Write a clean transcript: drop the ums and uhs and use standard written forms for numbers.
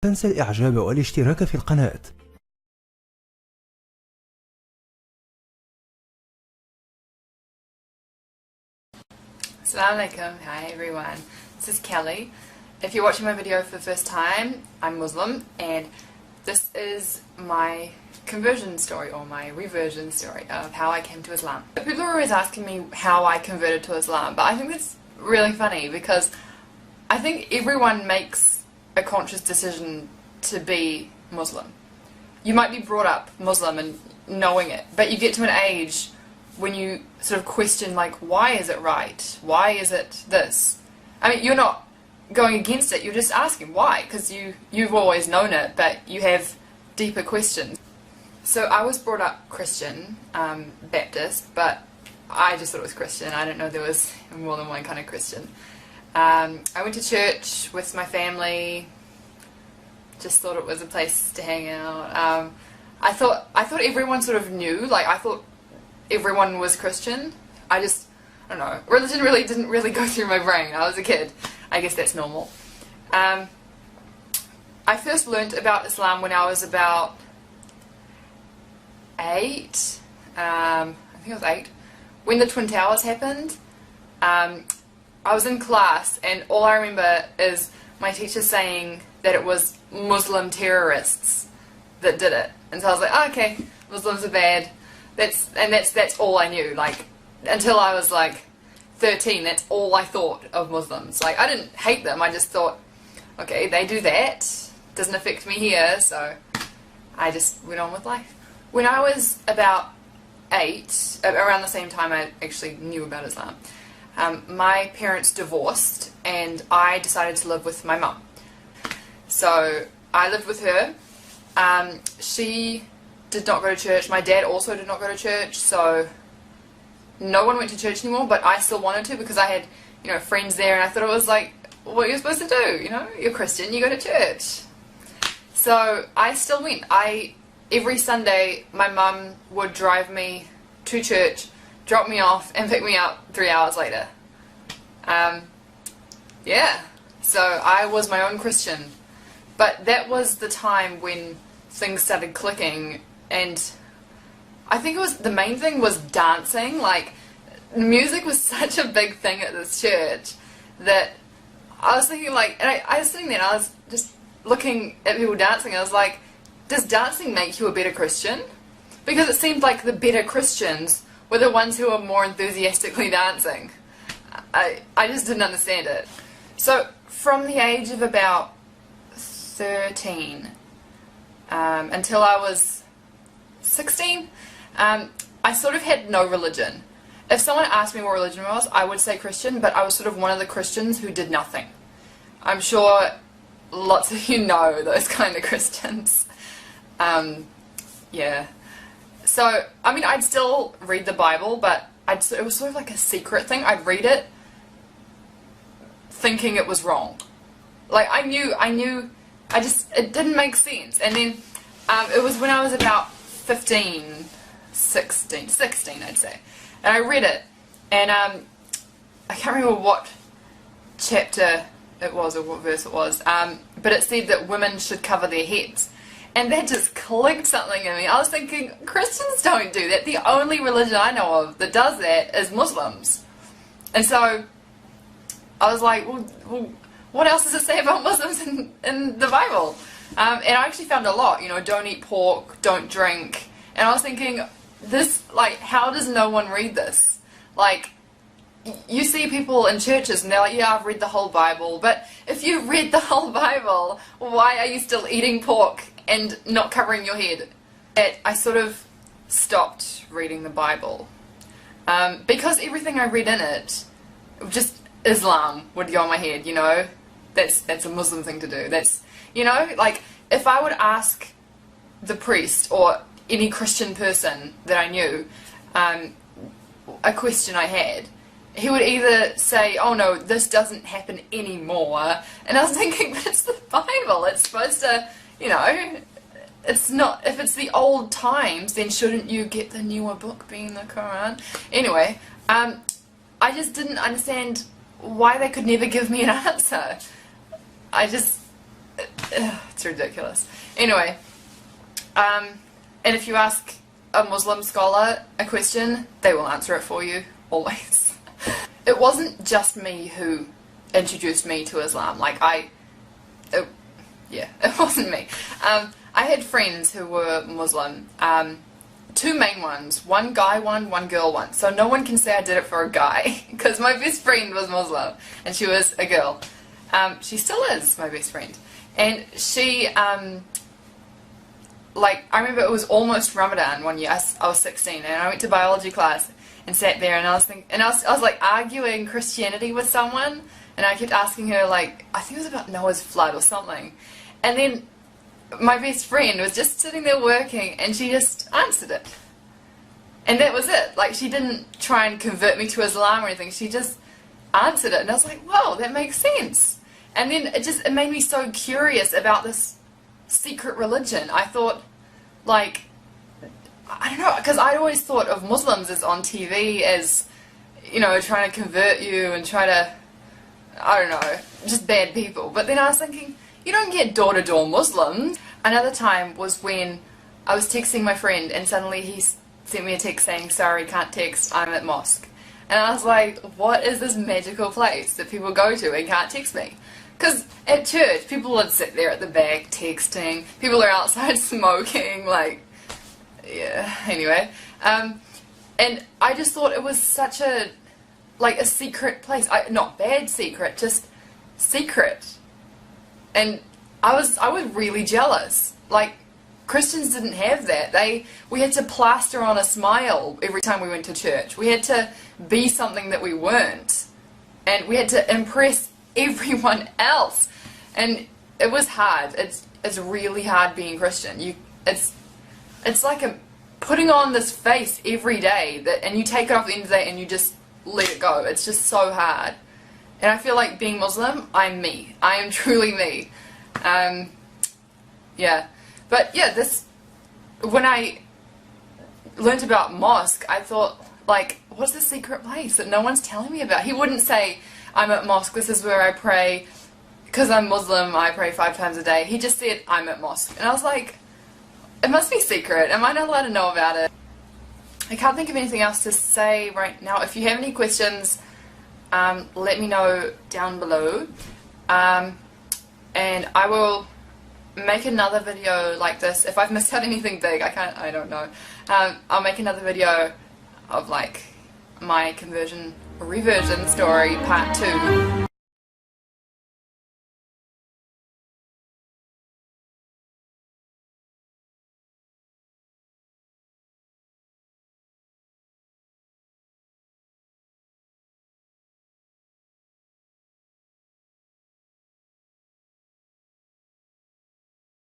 تنسى الإعجاب والاشتراك في القناة. Assalamu alaikum. Hi everyone, this is Kelly. If you're watching my video for the first time, I'm Muslim and this is my conversion story or my reversion story of how I came to Islam. People are always asking me how I converted to Islam, but I think that's really funny because I think everyone makes a conscious decision to be Muslim. You might be brought up Muslim and knowing it, but you get to an age when you sort of question, like, why is it right? Why is it this? I mean, you're not going against it, you're just asking why, because you've always known it, but you have deeper questions. So I was brought up Christian, Baptist, but I just thought it was Christian. I didn't know there was more than one kind of Christian. I went to church with my family, just thought it was a place to hang out. I thought everyone sort of knew, like I thought everyone was Christian. I don't know, religion really didn't really go through my brain. I was a kid. I guess that's normal. I first learnt about Islam when I was about 8. I think I was 8. When the Twin Towers happened, I was in class and all I remember is my teacher saying that it was Muslim terrorists that did it. And so I was like, oh, okay, Muslims are bad. That's all I knew. Like, until I was like 13, that's all I thought of Muslims. Like, I didn't hate them, I just thought, okay, they do that, doesn't affect me here, so I just went on with life. When I was about 8, around the same time I actually knew about Islam, my parents divorced and I decided to live with my mum. So I lived with her. She did not go to church. My dad also did not go to church, so no one went to church anymore, but I still wanted to because I had, you know, friends there and I thought it was like what you're supposed to do, you know, you're Christian, you go to church. So I still went. Every Sunday my mum would drive me to church, drop me off and pick me up 3 hours later. Yeah, so I was my own Christian, but that was the time when things started clicking, and I think it was, the main thing was dancing. Like, music was such a big thing at this church that I was thinking, like, and I was sitting there and I was just looking at people dancing. I was like, does dancing make you a better Christian? Because it seemed like the better Christians were the ones who were more enthusiastically dancing. I just didn't understand it. So from the age of about 13 until I was 16, I sort of had no religion. If someone asked me what religion was, I would say Christian, but I was sort of one of the Christians who did nothing. I'm sure lots of you know those kind of Christians. Yeah. So, I mean, I'd still read the Bible, but it was sort of like a secret thing. I'd read it thinking it was wrong. Like, it didn't make sense. And then it was when I was about 16 I'd say, and I read it, and I can't remember what chapter it was or what verse it was, but it said that women should cover their heads, and that just clicked something in me. I was thinking, Christians don't do that. The only religion I know of that does that is Muslims. And so I was like, well what else does it say about Muslims in the Bible? And I actually found a lot, you know, don't eat pork, don't drink. And I was thinking, this, like, how does no one read this? Like, you see people in churches and they're like, yeah, I've read the whole Bible. But if you read the whole Bible, why are you still eating pork and not covering your head? I sort of stopped reading the Bible. Because everything I read in it, just Islam would go in my head, you know. That's a Muslim thing to do. That's, you know, like, if I would ask the priest or any Christian person that I knew a question I had, he would either say, oh no, this doesn't happen anymore, and I was thinking, but it's the Bible, it's supposed to, you know, it's not, if it's the old times, then shouldn't you get the newer book being the Quran? Anyway, I just didn't understand why they could never give me an answer. It's ridiculous. Anyway, and if you ask a Muslim scholar a question, they will answer it for you, always. It wasn't just me who introduced me to Islam. Like, it wasn't me. I had friends who were Muslim. Two main ones. One guy one, one girl one. So no one can say I did it for a guy, because my best friend was Muslim, and she was a girl. She still is my best friend. And she, like, I remember it was almost Ramadan one year. I was 16, and I went to biology class and sat there, and I was like arguing Christianity with someone, and I kept asking her, like, I think it was about Noah's flood or something. And then my best friend was just sitting there working, and she just answered it. And that was it. Like, she didn't try and convert me to Islam or anything. She just answered it, and I was like, whoa, that makes sense. And then it made me so curious about this secret religion. I thought, like, I don't know, because I'd always thought of Muslims as on TV as, you know, trying to convert you and try to, I don't know, just bad people. But then I was thinking, you don't get door-to-door Muslims. Another time was when I was texting my friend, and suddenly he sent me a text saying, sorry, can't text, I'm at mosque. And I was like, what is this magical place that people go to and can't text me? Because at church, people would sit there at the back texting, people are outside smoking, like, yeah, anyway. And I just thought it was such a, like, a secret place. Not bad secret, just secret. And I was really jealous. Like, Christians didn't have that. We had to plaster on a smile every time we went to church. We had to be something that we weren't. And we had to impress everyone else. And it was hard. It's really hard being Christian. It's like putting on this face every day, and you take it off at the end of the day and you just let it go. It's just so hard. And I feel like being Muslim, I'm me. I am truly me. Yeah. But yeah, when I learned about mosque, I thought, like, what's the secret place that no one's telling me about? He wouldn't say, I'm at mosque, this is where I pray, because I'm Muslim, I pray 5 times a day. He just said, I'm at mosque. And I was like, it must be secret. Am I not allowed to know about it? I can't think of anything else to say right now. If you have any questions, let me know down below. And I will make another video like this. If I've missed out anything big, I don't know. I'll make another video of, like, my conversion reversion story part 2.